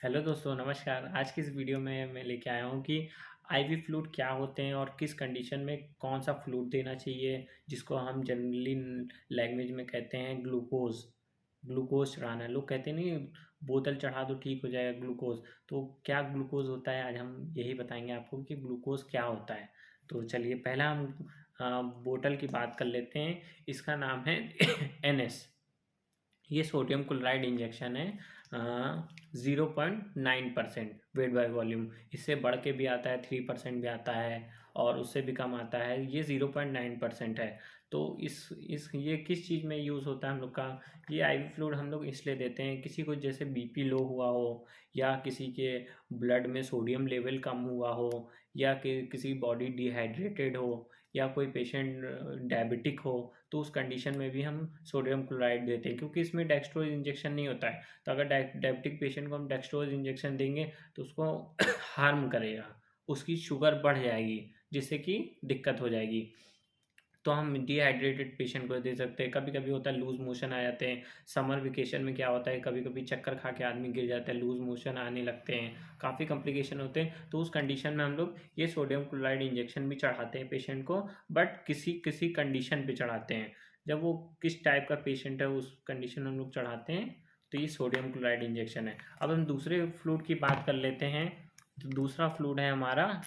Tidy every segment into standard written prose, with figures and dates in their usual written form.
Hello दोस्तों, नमस्कार। आज की इस वीडियो में मैं लेके आया हूँ कि आईवी फ्लूइड क्या होते हैं और किस कंडीशन में कौन सा फ्लूइड देना चाहिए, जिसको हम जनरली लैंग्वेज में कहते हैं ग्लूकोज। ग्लूकोज चढ़ाना, लोग कहते नहीं बोतल चढ़ा दो ठीक हो जाएगा ग्लूकोज। तो क्या ग्लूकोज होता है, आज हम यही बताएंगे आपको कि ग्लूकोज क्या होता है। तो चलिए पहला हम बोतल की बात कर लेते हैं। इसका नाम है एनएस। ये सोडियम क्लोराइड इंजेक्शन है। 0.9% वेट बाय वॉल्यूम। इससे बढ़ के भी आता है, 3% भी आता है और उससे भी कम आता है। ये 0.9% है। तो इस ये किस चीज़ में यूज़ होता है हम लोग का। ये आईवी फ्लूइड हम लोग इसलिए देते हैं, किसी को जैसे बीपी लो हुआ हो, या किसी के ब्लड में सोडियम लेवल कम हुआ हो, या किसी बॉडी डिहाइड्रेटेड हो, या कोई पेशेंट डायबिटिक हो, तो उस कंडीशन में भी हम सोडियम क्लोराइड देते हैं। क्योंकि इसमें डेक्सट्रोज इंजेक्शन नहीं होता है, तो अगर डायबिटिक पेशेंट को हम डेक्सट्रोज इंजेक्शन देंगे तो उसको हार्म करेगा, उसकी शुगर बढ़ जाएगी, जिससे कि दिक्कत हो जाएगी। तो हम डिहाइड्रेटेड पेशेंट को दे सकते हैं। कभी कभी होता है लूज मोशन आ जाते हैं। समर वेकेशन में क्या होता है, कभी कभी चक्कर खा के आदमी गिर जाता है, लूज मोशन आने लगते हैं, काफ़ी कॉम्प्लिकेशन होते हैं। तो उस कंडीशन में हम लोग ये सोडियम क्लोराइड इंजेक्शन भी चढ़ाते हैं पेशेंट को, बट किसी किसी कंडीशन पे चढ़ाते हैं। जब वो किस टाइप का पेशेंट है उस कंडीशन में हम लोग चढ़ाते हैं। तो ये सोडियम क्लोराइड इंजेक्शन है। अब हम दूसरे फ्लूइड की बात कर लेते हैं। तो दूसरा फ्लूइड है हमारा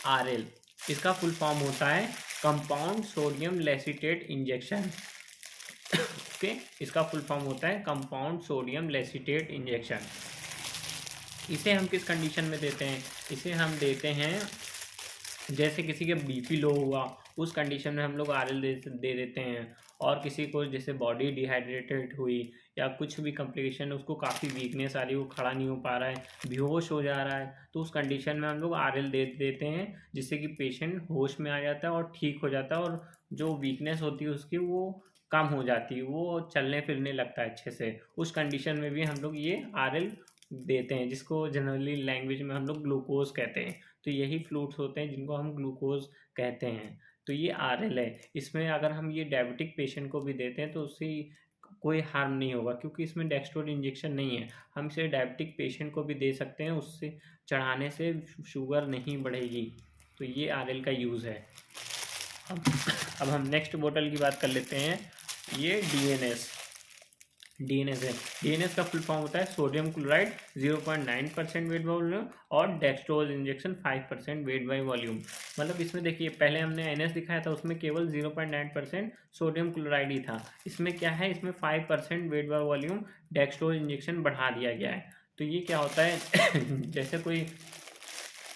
आरएल। इसका फुल फॉर्म होता है कंपाउंड सोडियम लेसिटेट इंजेक्शन। ओके, इसका फुल फॉर्म होता है कंपाउंड सोडियम लेसिटेट इंजेक्शन। इसे हम किस कंडीशन में देते हैं, इसे हम देते हैं जैसे किसी के बीपी लो हुआ, उस कंडीशन में हम लोग आरएल दे देते हैं। और किसी को जैसे बॉडी डिहाइड्रेटेड हुई, या कुछ भी कॉम्प्लिकेशन, उसको काफ़ी वीकनेस आ रही है, वो खड़ा नहीं हो पा रहा है, बेहोश हो जा रहा है, तो उस कंडीशन में हम लोग आरएल दे देते हैं, जिससे कि पेशेंट होश में आ जाता है और ठीक हो जाता है, और जो वीकनेस होती है उसकी वो कम हो जाती है, वो चलने फिरने लगता है अच्छे से। उस कंडीशन में भी हम लोग ये आरएल देते हैं, जिसको जनरली लैंग्वेज में हम लोग ग्लूकोज कहते हैं। तो यही फ्लूइड्स होते हैं जिनको हम ग्लूकोज कहते हैं। तो ये आरएल है। इसमें अगर हम ये डायबिटिक पेशेंट को भी देते हैं तो उससे कोई हार्म नहीं होगा, क्योंकि इसमें डेक्सट्रोज इंजेक्शन नहीं है। हम इसे डायबिटिक पेशेंट को भी दे सकते हैं, उससे चढ़ाने से शुगर नहीं बढ़ेगी। तो ये आरएल का यूज़ है। अब अब हम नेक्स्ट बोतल की बात कर लेते हैं। ये डीएनएस। डीएनएस है। डीएनएस का फुल फॉर्म होता है sodium chloride 0.9% weight by volume और dextrose injection 5% weight by volume. मतलब इसमें देखिए, पहले हमने एनएस दिखाया था, उसमें केवल 0.9% सोडियम क्लोराइड ही था। इसमें क्या है, इसमें 5% weight by volume dextrose injection बढ़ा दिया गया है। तो ये क्या होता है जैसे कोई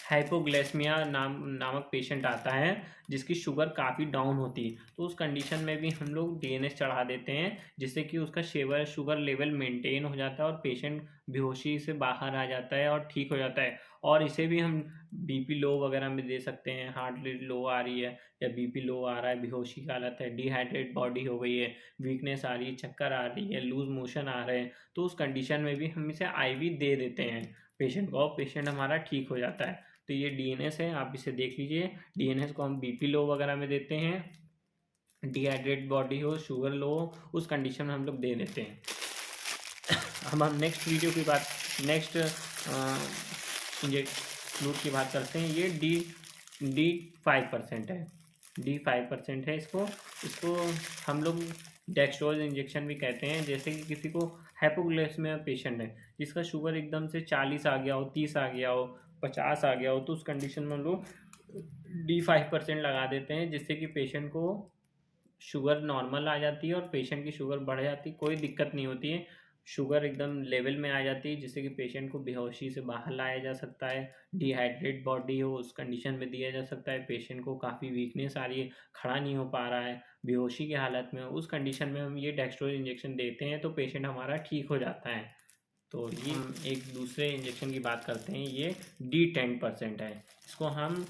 हाइपोग्लाइसेमिया नामक पेशेंट आता है, जिसकी शुगर काफ़ी डाउन होती है, तो उस कंडीशन में भी हम लोग डीएनएस चढ़ा देते हैं, जिससे कि उसका शुगर लेवल मेंटेन हो जाता है और पेशेंट बेहोशी से बाहर आ जाता है और ठीक हो जाता है। और इसे भी हम बीपी लो वगैरह में दे सकते हैं। हार्ट रेट लो आ रही है, या बीपी लो आ रहा है, बेहोशी की हालत है, डिहाइड्रेट बॉडी हो गई है, वीकनेस आ रही है, चक्कर आ रही है, लूज मोशन आ रहे हैं, तो उस कंडीशन में भी हम इसे आईवी दे देते हैं पेशेंट को, और पेशेंट हमारा ठीक हो जाता है। तो ये डीएनएस है, आप इसे देख लीजिए। डीएनएस को हम बीपी लो वगैरह में देते हैं, डिहाइड्रेट बॉडी हो, शुगर लो हो, उस कंडीशन में हम लोग दे देते हैं। अब हम नेक्स्ट वीडियो की बात, नेक्स्ट फ्लूइड की बात करते हैं। ये डी 5% है। डी 5% है। इसको इसको हम लोग डेक्सट्रोज इंजेक्शन भी कहते हैं। जैसे कि किसी को हाइपोग्लाइसेमिया पेशेंट है, जिसका शुगर एकदम से 40 आ गया हो, 30 आ गया हो, 50 आ गया हो, तो उस कंडीशन में हम लोग डी 5% लगा देते हैं, जिससे कि पेशेंट को शुगर नॉर्मल आ जाती है और पेशेंट की शुगर बढ़ जाती है, कोई दिक्कत नहीं होती है। शुगर एकदम लेवल में आ जाती है, जिससे कि पेशेंट को बेहोशी से बाहर लाया जा सकता है। डिहाइड्रेट बॉडी हो, उस कंडीशन में दिया जा सकता है। पेशेंट को काफ़ी वीकनेस आ रही है, खड़ा नहीं हो पा रहा है, बेहोशी की हालत में, उस कंडीशन में हम ये डेक्सट्रोज इंजेक्शन देते हैं, तो पेशेंट हमारा ठीक हो जाता है। तो ये हम एक दूसरे इंजेक्शन की बात करते हैं। ये D10% है। इसको हम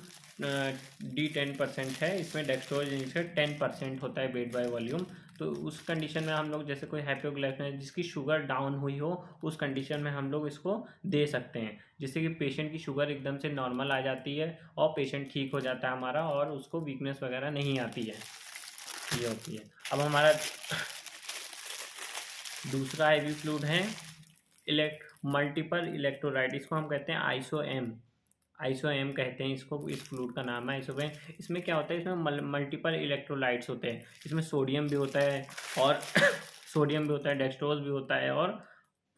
D10% है। इसमें डेक्सट्रोज इंजेक्शन 10% होता है वेट बाय वॉल्यूम। तो उस कंडीशन में हम लोग, जैसे कोई हाइपोग्लाइसेमिया जिसकी शुगर डाउन हुई हो, उस कंडीशन में हम लोग इसको दे सकते हैं, जिससे कि पेशेंट की शुगर एकदम से नॉर्मल आ जाती है और पेशेंट ठीक हो जाता है हमारा, और उसको वीकनेस वगैरह नहीं आती है। ये होती है। अब हमारा दूसरा आईवी फ्लूइड है मल्टीपल इलेक्ट्रोलाइट, इसको हम कहते हैं आइसोएम, आइसोएम कहते हैं इसको, इस फ्लूइड का नाम है आइसोएम। इसमें क्या होता है, इसमें मल्टीपल इलेक्ट्रोलाइट्स होते हैं, इसमें सोडियम भी होता है और सोडियम भी होता है, डेक्सट्रोज भी होता है और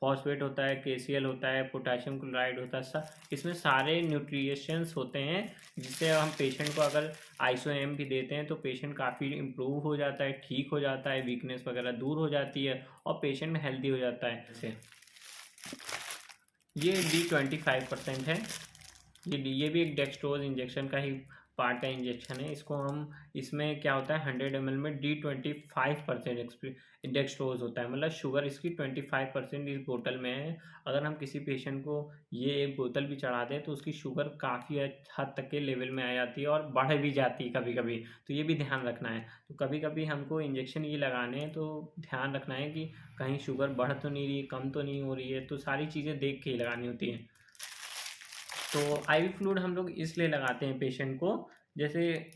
फॉस्फेट होता है, केसीएल होता है, पोटाशियम क्लोराइड होता है, इसमें सारे न्यूट्रिशंस होते हैं, जिससे हम पेशेंट को अगर आइसोएम भी देते हैं तो पेशेंट काफ़ी इम्प्रूव हो जाता है, ठीक हो जाता है, वीकनेस वगैरह दूर हो जाती है और पेशेंट हेल्दी हो जाता है। जैसे ये D25% है, ये भी एक डेक्सट्रोज इंजेक्शन का ही पार्ट का इंजेक्शन है। इसको हम, इसमें क्या होता है 100 ml में D25% डेक्सट्रोज होता है, मतलब शुगर इसकी 25% इस बोतल में है। अगर हम किसी पेशेंट को ये एक बोतल भी चढ़ा दें तो उसकी शुगर काफ़ी हद तक के लेवल में आ जाती है और बढ़ भी जाती है कभी कभी, तो ये भी ध्यान रखना है। तो कभी कभी हमको इंजेक्शन ये लगाने हैं तो ध्यान रखना है कि कहीं शुगर बढ़ तो नहीं रही है, कम तो नहीं हो रही है, तो सारी चीज़ें देख के ही लगानी होती हैं। तो आईवी फ्लूइड हम लोग इसलिए लगाते हैं पेशेंट को, जैसे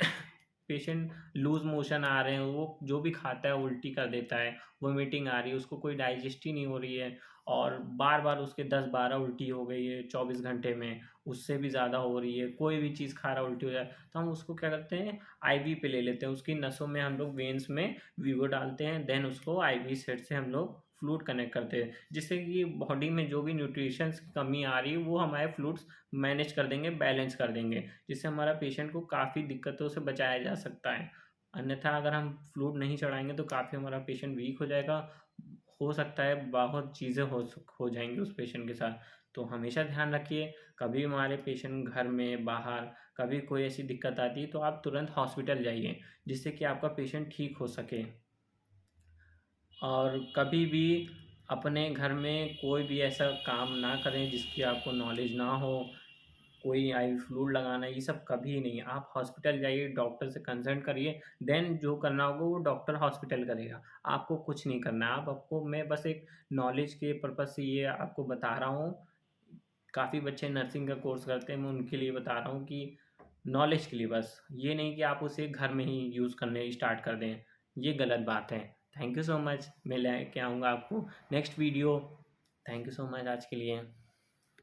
पेशेंट लूज मोशन आ रहे हैं, वो जो भी खाता है उल्टी कर देता है, वोमिटिंग आ रही है, उसको कोई डाइजेस्ट ही नहीं हो रही है और बार बार उसके 10-12 उल्टी हो गई है 24 घंटे में, उससे भी ज़्यादा हो रही है, कोई भी चीज़ खा रहा उल्टी हो जाए, तो हम उसको क्या करते हैं आईवी पे ले लेते हैं, उसकी नसों में हम लोग वेन्स में वीवो डालते हैं, देन उसको आईवी सेट से हम लोग फ्लूइड कनेक्ट करते हैं, जिससे कि बॉडी में जो भी न्यूट्रिशन की कमी आ रही है वो हमारे फ्लूइड्स मैनेज कर देंगे, बैलेंस कर देंगे, जिससे हमारा पेशेंट को काफ़ी दिक्कतों से बचाया जा सकता है। अन्यथा अगर हम फ्लूइड नहीं चढ़ाएंगे तो काफ़ी हमारा पेशेंट वीक हो जाएगा, हो सकता है बहुत चीज़ें हो जाएंगी उस पेशेंट के साथ। तो हमेशा ध्यान रखिए, कभी हमारे पेशेंट घर में बाहर कभी कोई ऐसी दिक्कत आती है तो आप तुरंत हॉस्पिटल जाइए, जिससे कि आपका पेशेंट ठीक हो सके। और कभी भी अपने घर में कोई भी ऐसा काम ना करें जिसकी आपको नॉलेज ना हो, कोई आई फ्लूइड लगाना ये सब कभी नहीं, आप हॉस्पिटल जाइए, डॉक्टर से कंसल्ट करिए, देन जो करना होगा वो डॉक्टर हॉस्पिटल करेगा, आपको कुछ नहीं करना है। आपको मैं बस एक नॉलेज के पर्पज़ से ये आपको बता रहा हूँ, काफ़ी बच्चे नर्सिंग का कोर्स करते हैं, मैं उनके लिए बता रहा हूँ कि नॉलेज के लिए, बस ये नहीं कि आप उसे घर में ही यूज़ करने स्टार्ट कर दें, ये गलत बात है। थैंक यू सो मच, मैं लेके आऊँगा आपको next video. Thank you so much आज के लिए।